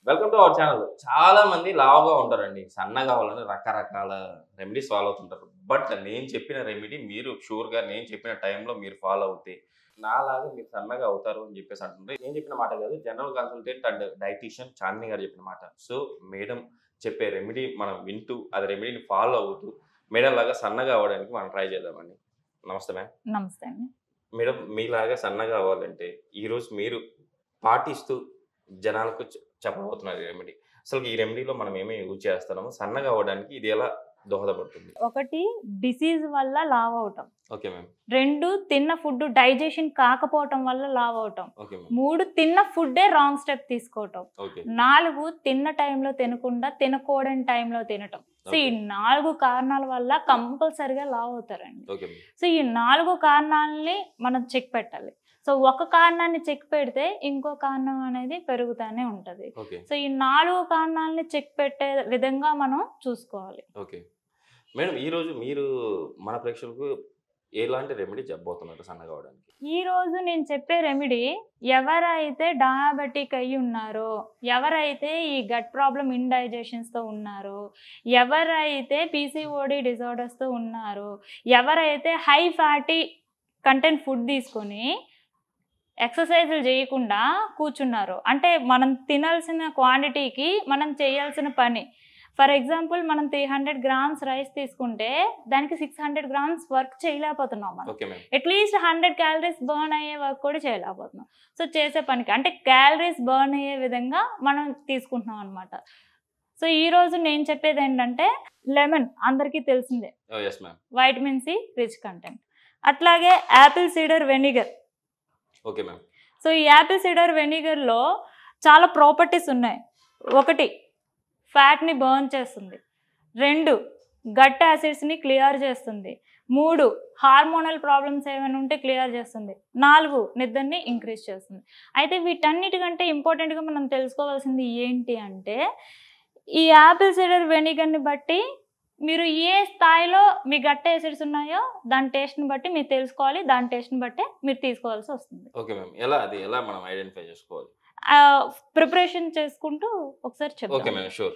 Welcome to our channel. చాలా మంది లావుగా ఉంటారండి, సన్నగా కావాలని రకరకాల రెమెడీస్ ఫాలో అవుతుంటారు. బట్ నేను చెప్పిన రెమెడీ మీరు షూర్గా నేను చెప్పిన టైంలో మీరు ఫాలో అవుతే నాలాగా మీరు సన్నగా అవుతారు అని చెప్పేసి అంటుంటే నేను చెప్పిన మాట కాదు, general consultant and dietician Chandini గారు చెప్పిన మాట. సో మేడం చెప్పే రెమెడీ మనం వింటూ అది రెమెడీని ఫాలో అవుతూ మేడం లాగా సన్నగా అవ్వడానికి మనం ట్రై చేద్దామండి. నమస్తే మ్యామ్. నమస్తే అండి. మేడం మీలాగా సన్నగా అవ్వాలంటే ఈరోజు మీరు పాటిస్తూ జనాలకు చెప్పబోతున్నారు రెమెడీ. అసలు ఈ రెమెడీలో మనం ఏమేమి యూజ్ చేస్తున్నాము, సన్నగా అవ్వడానికి ఇది ఎలా దోహదపడుతుంది? ఒకటి, డిసీజ్ వల్ల లావ్ అవటం. Okay ma'am. 2, తిన్న ఫుడ్ డైజెషన్ కాకపోవటం వల్ల లావ్ అవటం. Okay ma'am. 3, తిన్న ఫుడ్డే రాంగ్ స్టెప్ తీసుకోవటం. ఓకే. 4, తిన్న టైంలో తినకుండా తినకూడని టైంలో తినటం. సో ఈ 4 కారణాల వల్ల కంపల్సరిగా లావ్ అవుతారండి. ఓకే. సో ఈ 4 కారణాలని మనం చెక్ పెట్టాలి. సో ఒక కారణాన్ని చెక్ పెడితే ఇంకో కారణం అనేది పెరుగుతూనే ఉంటుంది. ఓకే. సో ఈ 4 కారణాలని చెక్ పెట్టే విధంగా మనం చూసుకోవాలి. ఓకే మేడం, ఈరోజు మీరు మన ప్రేక్షకులకు ఎలాంటి రెమెడీ చెప్పబోతున్నారు సన్నగా అవడానికి? ఈ రోజు నేను చెప్పే రెమెడీ ఎవరైతే డయాబెటిక్ అయ్యి ఉన్నారో, ఎవరైతే ఈ గట్ ప్రాబ్లం ఇండైజెషన్స్తో ఉన్నారో, ఎవరైతే పీసీఓడి డిజార్డర్స్తో ఉన్నారో, ఎవరైతే హై ఫ్యాటీ కంటెంట్ ఫుడ్ తీసుకొని ఎక్సర్సైజులు చేయకుండా కూర్చున్నారు, అంటే మనం తినాల్సిన క్వాంటిటీకి మనం చేయాల్సిన పని. ఫర్ ఎగ్జాంపుల్ మనం 300 grams రైస్ తీసుకుంటే దానికి 600 grams వర్క్ చేయలేకపోతున్నాం మనం. అట్లీస్ట్ 100 calories బర్న్ అయ్యే వర్క్ కూడా చేయలేకపోతున్నాం. సో చేసే పనికి అంటే క్యాలరీస్ బర్న్ అయ్యే విధంగా మనం తీసుకుంటున్నాం అనమాట. సో ఈరోజు నేను చెప్పేది ఏంటంటే లెమన్ అందరికీ తెలిసిందే, వైటమిన్ సి రిచ్ కంటెంట్. అట్లాగే apple cider vinegar. Okay ma'am. So ఈ యాపిల్ సీడర్ వెనిగర్లో చాలా ప్రాపర్టీస్ ఉన్నాయి. 1, ఫ్యాట్ని బర్న్ చేస్తుంది. 2, గట్ యాసిడ్స్ని క్లియర్ చేస్తుంది. 3, హార్మోనల్ ప్రాబ్లమ్స్ ఏమైనా ఉంటే క్లియర్ చేస్తుంది. 4, నిద్రని ఇంక్రీజ్ చేస్తుంది. అయితే వీటన్నిటికంటే ఇంపార్టెంట్గా మనం తెలుసుకోవాల్సింది ఏంటి అంటే ఈ యాపిల్ సీడర్ వెనిగర్ని బట్టి మీరు ఏ స్థాయిలో మీ గట్ యాసిడ్స్ ఉన్నాయో దాని టేస్ట్ని బట్టి మీరు తెలుసుకోవాలి. దాని టేస్ట్ని బట్టే మీరు తీసుకోవాల్సి వస్తుంది. Okay ma'am. ఎలా మనం ఐడెంటిఫై చేసుకోవాలి? ప్రిపరేషన్ చేసుకుంటూ ఒకసారి చెప్తాను. Okay ma'am, sure.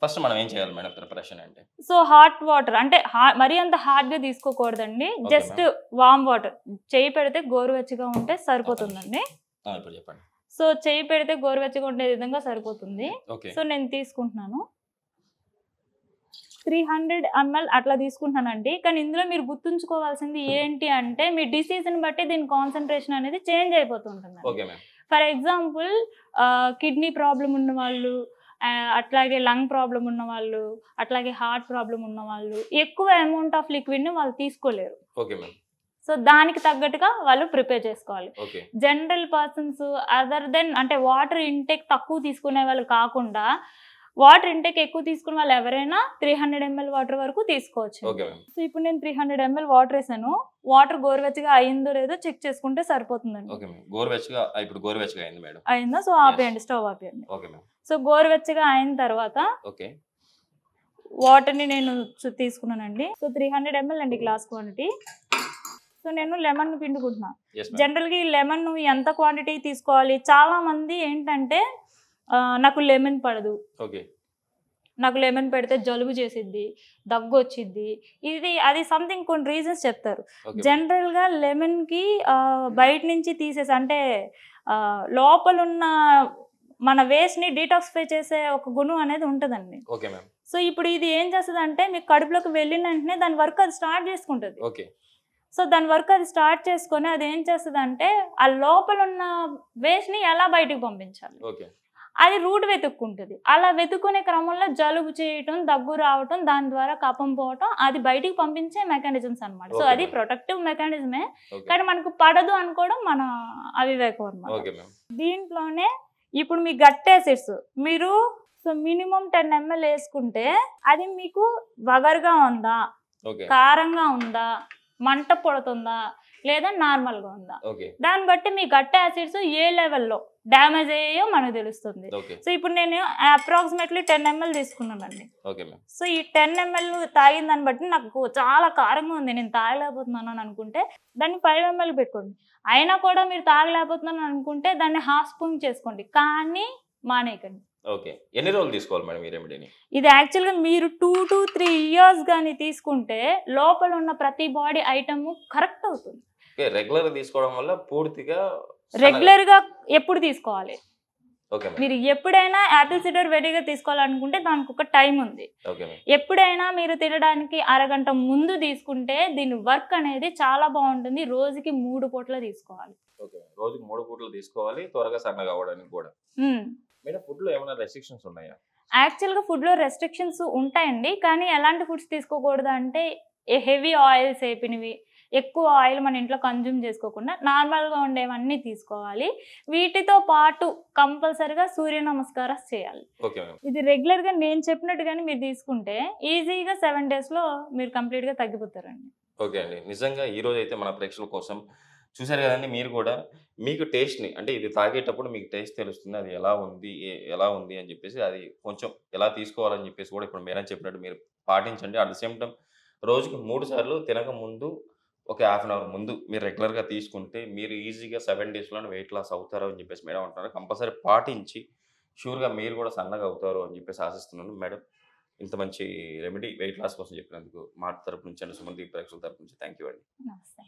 ఫస్ట్ మనం ఏం చేయాలి మేడం ప్రిపరేషన్ అంటే? సో హాట్ వాటర్ అంటే మరీ అంత హాట్గా తీసుకోకూడదండి, జస్ట్ వామ్ వాటర్. చేయి పెడితే గోరువెచ్చగా ఉంటే సరిపోతుందండి. ఇప్పుడు చెప్పండి. సో చేయి పెడితే గోరువెచ్చగా ఉండే విధంగా సరిపోతుంది. సో నేను తీసుకుంటున్నాను 300 ml అట్లా తీసుకుంటున్నానండి. కానీ ఇందులో మీరు గుర్తుంచుకోవాల్సింది ఏంటి అంటే మీ డిసీజ్ని బట్టి దీని కాన్సన్ట్రేషన్ అనేది చేంజ్ అయిపోతుంటుంది. ఫర్ ఎగ్జాంపుల్ కిడ్నీ ప్రాబ్లం ఉన్న వాళ్ళు, అట్లాగే లంగ్ ప్రాబ్లం ఉన్న వాళ్ళు, అట్లాగే హార్ట్ ప్రాబ్లం ఉన్న వాళ్ళు ఎక్కువ అమౌంట్ ఆఫ్ లిక్విడ్ని వాళ్ళు తీసుకోలేరు. సో దానికి తగ్గట్టుగా వాళ్ళు ప్రిపేర్ చేసుకోవాలి. జనరల్ పర్సన్స్ అదర్ దెన్ అంటే వాటర్ ఇంటేక్ తక్కువ తీసుకునే వాళ్ళు కాకుండా వాటర్ ఇంటేక్ ఎక్కువ తీసుకున్న వాళ్ళు ఎవరైనా 300 ml వాటర్ వరకు తీసుకోవచ్చు. సో ఇప్పుడు నేను 300 ml వాటర్ వేసాను. వాటర్ గోరువెచ్చగా అయిందో లేదో చెక్ చేసుకుంటే సరిపోతుందండి. అయిందా? సో ఆపేయండి, స్టవ్ ఆపేయండి. సో గోరువెచ్చగా అయిన తర్వాత వాటర్ని నేను తీసుకున్నానండి. సో 300 ml అండి గ్లాస్ క్వాంటిటీ. సో నేను లెమన్ పిండుకుంటున్నాను. జనరల్గా ఈ లెమన్ ఎంత క్వాంటిటీ తీసుకోవాలి? చాలా మంది ఏంటంటే నాకు లెమన్ పడదు, నాకు లెమన్ పెడితే జలుబు చేసిద్ది, దగ్గు వచ్చిద్ది, అది సంథింగ్ కొన్ని రీజన్స్ చెప్తారు. జనరల్గా లెమన్కి బయట నుంచి తీసేసి అంటే లోపలున్న మన వేస్ట్ని డీటాక్సిఫై చేసే ఒక గుణం అనేది ఉంటుందండి. సో ఇప్పుడు ఇది ఏం చేస్తుంది అంటే మీకు కడుపులోకి వెళ్ళిన వెంటనే దాని వర్క్ అది స్టార్ట్ చేసుకుంటుంది. సో దాని వర్క్ అది స్టార్ట్ చేసుకొని అది ఏం చేస్తుంది అంటే ఆ లోపల ఉన్న వేస్ట్ని ఎలా బయటకు పంపించాలి అది రూట్ వెతుక్కుంటుంది. అలా వెతుక్కునే క్రమంలో జలుబు చేయటం, దగ్గు రావటం, దాని ద్వారా కఫం పోవటం, అది బయటికి పంపించే మెకానిజమ్స్ అనమాట. సో అది ప్రొటెక్టివ్ మెకానిజమే, కానీ మనకు పడదు అనుకోవడం మన అవివేకం అనమాట. దీంట్లోనే ఇప్పుడు మీ గట్ యాసిడ్స్ మీరు సో మినిమం 10 ml వేసుకుంటే అది మీకు వగరుగా ఉందా, కారంగా ఉందా, మంట పొడుతుందా, లేదా నార్మల్గా ఉందా, దాన్ని బట్టి మీ గట్ యాసిడ్స్ ఏ లెవెల్లో డ్యామేజ్ అయ్యాయో మనకు తెలుస్తుంది. సో ఇప్పుడు నేను అప్రాక్సిమేట్లీ 10 ml తీసుకున్నానండి. సో ఈ 10 ml తాగిన దాన్ని బట్టి నాకు చాలా కారంగా ఉంది, నేను తాగలేకపోతున్నాను అని అనుకుంటే దాన్ని 5 ml పెట్టుకోండి. అయినా కూడా మీరు తాగలేకపోతున్నాను అనుకుంటే దాన్ని ½ స్పూన్ చేసుకోండి, కానీ మానేయకండి. ఓకే. ఎన్ని రోజులు తీసుకోవాలి మేడం ఈ రెమెడీని? ఇది యాక్చువల్గా మీరు 2 to 3 ఇయర్స్ కానీ తీసుకుంటే లోపల ఉన్న ప్రతి బాడీ ఐటమ్ కరెక్ట్ అవుతుంది. ఓకే. రెగ్యులర్‌గా తీసుకోవడం వల్ల పూర్తిగా రెగ్యులర్గా ఎప్పుడు తీసుకోవాలి? Okay madam. మీరు ఎప్పుడైనా యాపిల్ సిడర్ రెడీగా తీసుకోవాలనుకుంటే దానికి ఒక టైం ఉంది. Okay madam. ఎప్పుడైనా మీరు తినడానికి అరగంట ముందు తీసుకుంటే దీని వర్క్ అనేది చాలా బాగుంటుంది. రోజుకి 3 పూటలు తీసుకోవాలి. ఓకే. రోజుకి 3 పూటలు తీసుకోవాలి త్వరగా సన్నగా అవ్వడానికి కూడా. మేడం ఫుడ్‌లో ఏమైనా రెస్ట్రిక్షన్స్ ఉన్నాయా? యాక్చువల్గా ఫుడ్లో రెస్ట్రిక్షన్స్ ఉంటాయండి. కానీ ఎలాంటి ఫుడ్స్ తీసుకోకూడదు అంటే హెవీ ఆయిల్స్ వేపినవి, ఎక్కువ ఆయిల్ మన ఇంట్లో కన్జ్యూమ్ చేసుకోకుండా నార్మల్గా ఉండేవన్నీ తీసుకోవాలి. వీటితో పాటు కంపల్సరిగా సూర్య నమస్కారాలు చేయాలి. Okay madam. ఇది రెగ్యులర్గా నేను చెప్పినట్టుగానే మీరు తీసుకుంటే ఈజీగా 7 డేస్లో మీరు కంప్లీట్గా తగ్గిపోతారండి. ఓకే అండి. నిజంగా ఈరోజు అయితే మన ప్రేక్షకుల కోసం చూసారు కదండీ మీరు కూడా మీకు టేస్ట్‌ని అంటే ఇది తాగేటప్పుడు మీకు టేస్ట్ తెలుస్తుంది. అది ఎలా ఉంది? ఎలా ఉంది అని చెప్పేసి అది కొంచెం ఎలా తీసుకోవాలని చెప్పేసి కూడా ఇప్పుడు మేడం చెప్పినట్టు మీరు పాటించండి. అట్ ద సేమ్ టైమ్ రోజుకి 3 సార్లు తినక ముందు ఒక హాఫ్ అన్ అవర్ ముందు మీరు రెగ్యులర్‌గా తీసుకుంటే మీరు ఈజీగా 7 డేస్‌లోనే వెయిట్ లాస్ అవుతారు అని చెప్పేసి మేడం అంటున్నారు. కంపల్సరీ పాటించి షూర్‌గా మీరు కూడా సన్నగా అవుతారు అని చెప్పేసి ఆశిస్తున్నాను. మేడం ఇంత మంచి రెమెడీ వెయిట్ లాస్ కోసం చెప్పినందుకు మా తరపు నుంచి అండ్ సుమన్ దీప్ ప్రేక్షకుల తరపు నుంచి థాంక్ యూ అండి. నమస్తే.